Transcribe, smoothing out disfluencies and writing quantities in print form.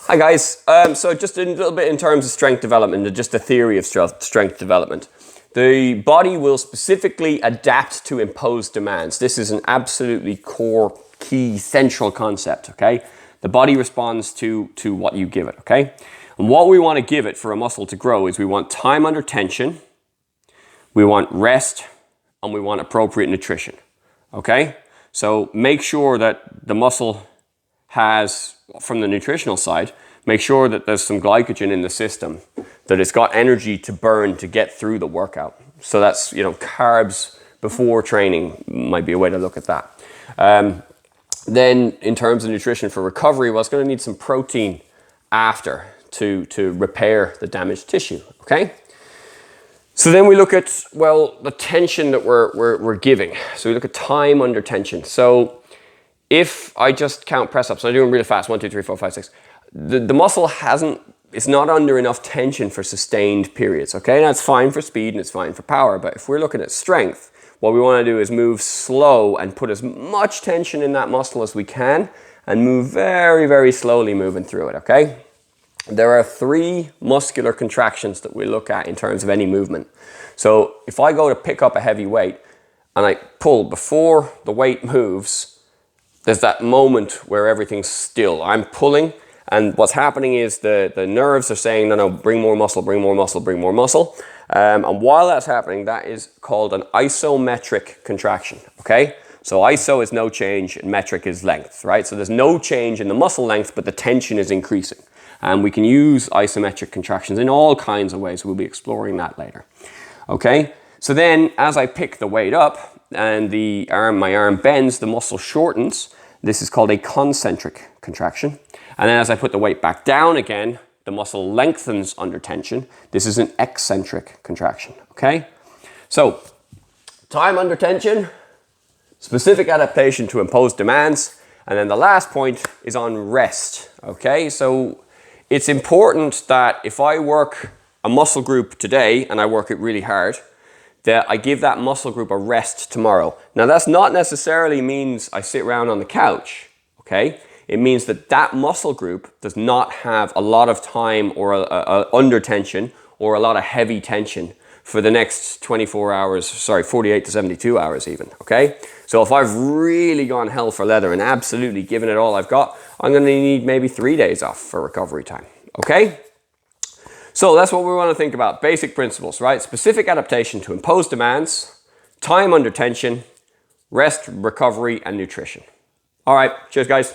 Hi guys, so just a little bit in terms of strength development and just the theory of strength development. The body will specifically adapt to imposed demands. This is an absolutely core, key, central concept, okay? The body responds to what you give it, okay? And what we want to give it for a muscle to grow is we want time under tension, we want rest, and we want appropriate nutrition, okay? So make sure that the muscle has, from the nutritional side, make sure that there's some glycogen in the system, that it's got energy to burn to get through the workout. So that's, carbs before training might be a way to look at that. Then in terms of nutrition for recovery, well, it's going to need some protein after to repair the damaged tissue, okay? So then we look at, well, the tension that we're giving. So we look at time under tension. So if I just count press ups, so I do them really fast, 1, 2, 3, 4, 5, 6. The muscle it's not under enough tension for sustained periods, okay? That's fine for speed and it's fine for power, but if we're looking at strength, what we want to do is move slow and put as much tension in that muscle as we can and move very, very slowly moving through it, okay? There are 3 muscular contractions that we look at in terms of any movement. So if I go to pick up a heavy weight and I pull before the weight moves, there's that moment where everything's still. I'm pulling, and what's happening is the nerves are saying, no, bring more muscle, bring more muscle, bring more muscle. And while that's happening, that is called an isometric contraction, okay? So iso is no change, and metric is length, right? So there's no change in the muscle length, but the tension is increasing. And we can use isometric contractions in all kinds of ways. We'll be exploring that later, okay? So then, as I pick the weight up, and my arm bends, the muscle shortens. This is called a concentric contraction. And then as I put the weight back down again, the muscle lengthens under tension. This is an eccentric contraction, okay? So, time under tension, specific adaptation to imposed demands, and then the last point is on rest, okay? So, it's important that if I work a muscle group today and I work it really hard, that I give that muscle group a rest tomorrow. Now that's not necessarily means I sit around on the couch, okay? It means that muscle group does not have a lot of time or under tension or a lot of heavy tension for the next 48 to 72 hours even, okay? So if I've really gone hell for leather and absolutely given it all I've got, I'm gonna need maybe 3 days off for recovery time, okay? So that's what we want to think about. Basic principles, right? Specific adaptation to imposed demands, time under tension, rest, recovery, and nutrition. All right, cheers guys.